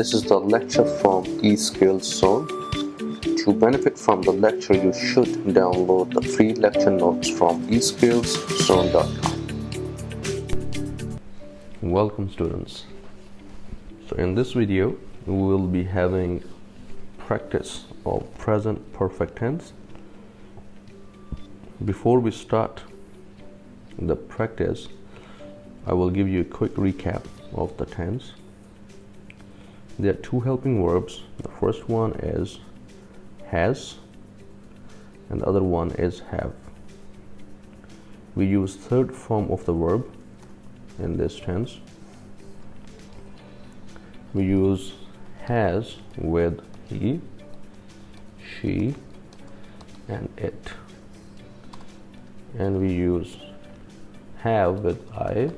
This is the lecture from eSkills Zone. To benefit from the lecture, you should download the free lecture notes from eskillszone.com. Welcome students. So in this video, we will be having practice of present perfect tense. Before we start the practice, I will give you a quick recap of the tense. There are two helping verbs. The first one is has and the other one is have. We use third form of the verb in this tense. We use has with he, she and it, and we use have with I,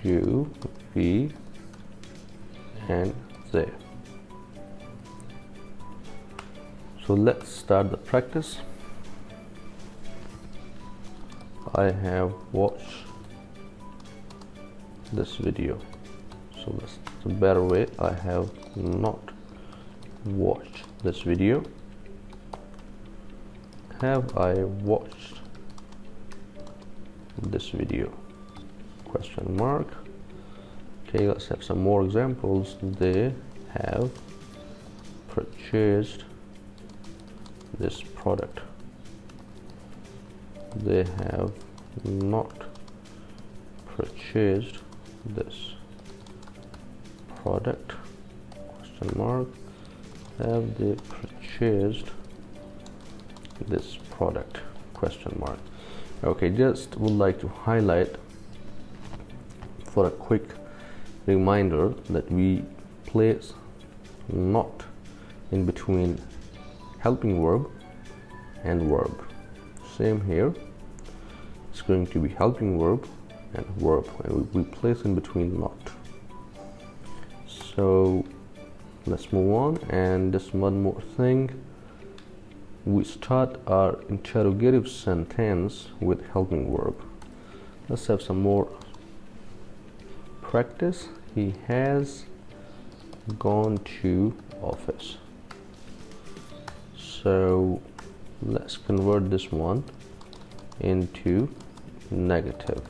you, we and they. So let's start the practice. I have watched this video. So that's a better way. I have not watched this video. Have I watched this video? Question mark. Okay, let's have some more examples. They have purchased this product. They have not purchased this product. Question mark. Have they purchased this product? Question mark. Okay, just would like to highlight for a quick reminder that we place not in between helping verb and verb. Same here. It's going to be helping verb and verb, and we place in between not. So let's move on. And just one more thing, we start our interrogative sentence with helping verb. Let's have some more practice. He has gone to office. So let's convert this one into negative.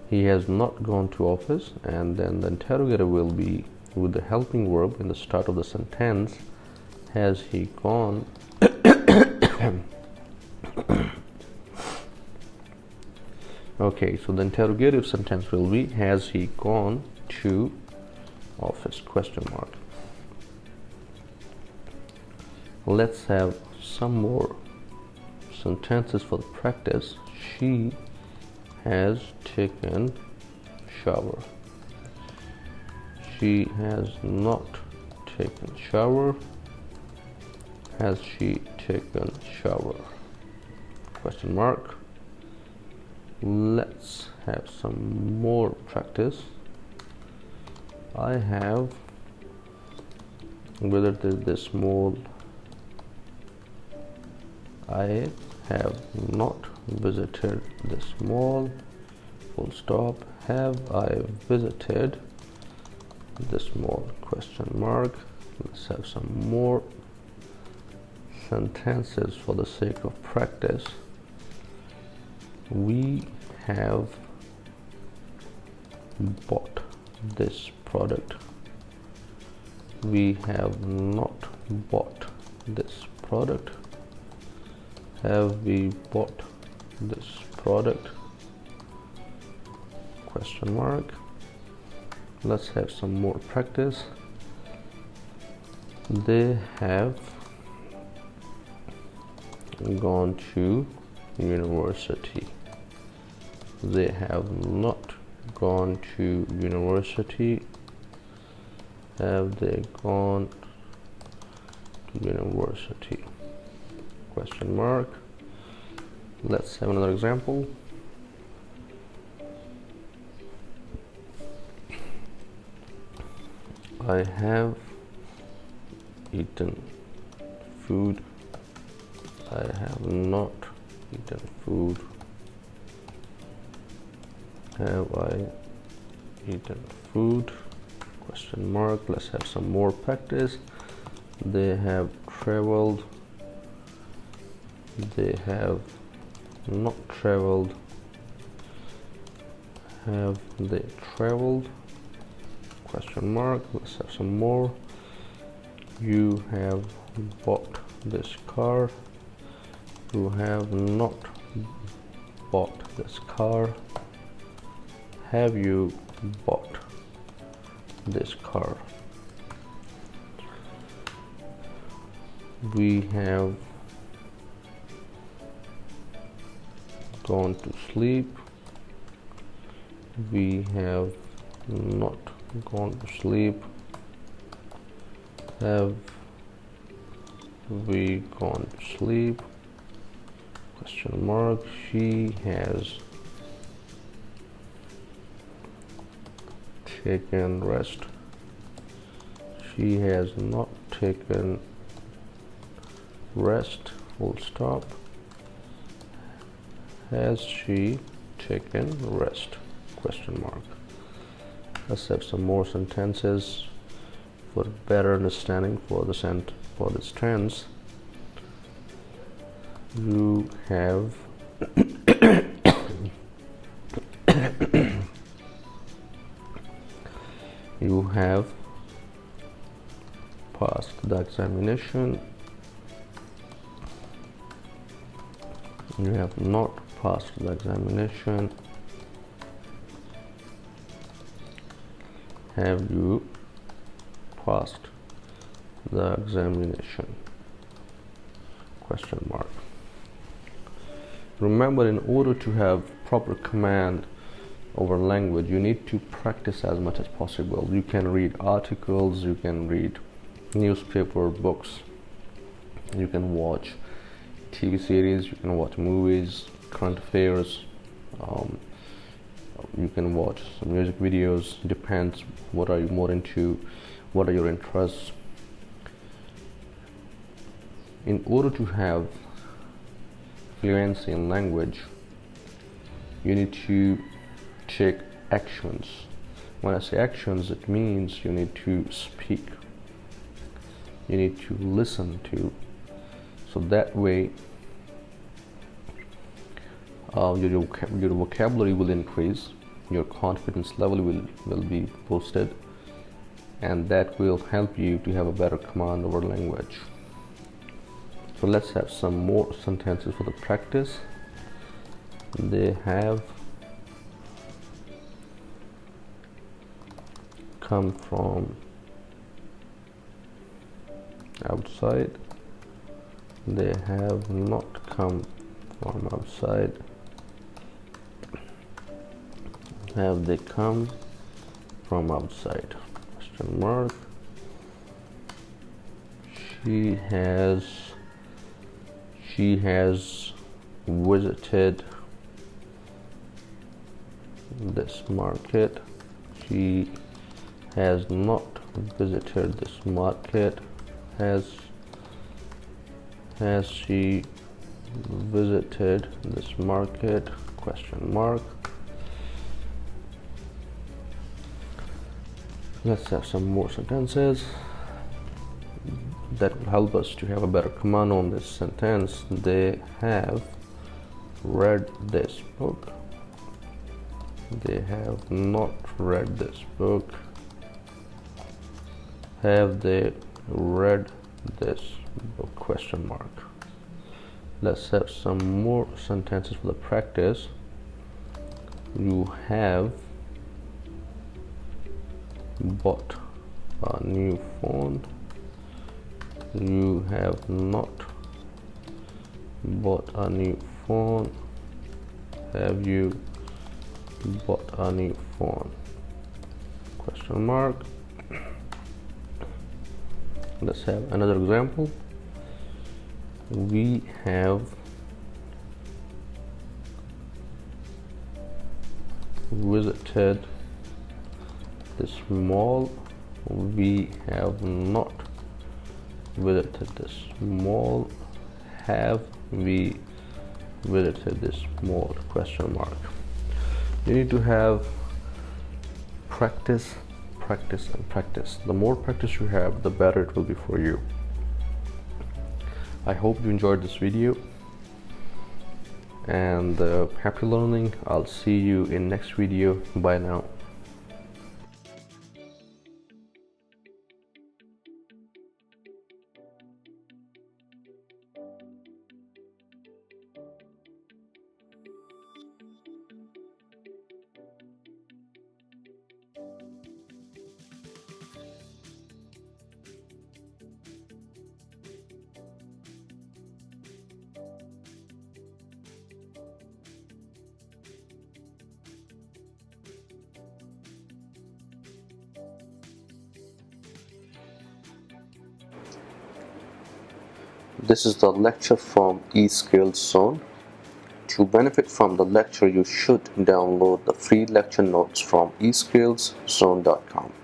He has not gone to office, and then the interrogative will be with the helping verb in the start of the sentence. Has he gone? Okay, so the interrogative sentence will be has he gone to office? Question mark. Let's have some more sentences for the practice. She has taken shower. She has not taken shower. Has she taken shower? Question mark. Let's have some more practice. I have visited this mall. I have not visited this mall. Full stop. Have I visited this mall? Question mark. Let's have some more sentences for the sake of practice. We have bought this product. We have not bought this product. Have we bought this product? Question mark. Let's have some more practice. They have gone to university. They have not gone to university. Have they gone to university? Question mark. Let's have another example. I have eaten food. I have not eaten food. Have I eaten food? question mark. Let's have some more practice. They have traveled. They have not traveled. Have they traveled? Question mark. Let's have some more. You have bought this car. You have not bought this car. Have you bought this car? We have gone to sleep. We have not gone to sleep. Have we gone to sleep? Question mark. She has taken rest. She has not taken rest. Full stop. Has she taken rest? Question mark. Let's have some more sentences for better understanding for this tense. You have you have passed the examination. You have not passed the examination. Have you passed the examination? Question mark. Remember, in order to have proper command over language, you need to practice as much as possible. You can read articles, you can read newspaper, books, you can watch TV series, you can watch movies, current affairs, you can watch some music videos. Depends what are you more into, what are your interests. In order to have fluency in language, you need to take actions. When I say actions, it means you need to speak, you need to listen to, so that way your vocabulary will increase, your confidence level will be boosted, and that will help you to have a better command over language. So let's have some more sentences for the practice. They have come from outside. They have not come from outside. Have they come from outside? Question mark. She has visited this market. She has not visited this market. Has she visited this market? Question mark. Let's have some more sentences that will help us to have a better command on this sentence. They have read this book. They have not read this book. Have they read this book? Question mark. Let's have some more sentences for the practice. You have bought a new phone. You have not bought a new phone. Have you bought a new phone? Question mark. Let's have another example. We have visited this mall. We have not visited this mall. Have we visited this mall? Question mark. You need to have practice practice and practice. The more practice you have, the better it will be for you. I hope you enjoyed this video, and happy learning. I'll see you in next video. Bye now. This is the lecture from eSkills Zone. To benefit from the lecture, you should download the free lecture notes from eskillszone.com.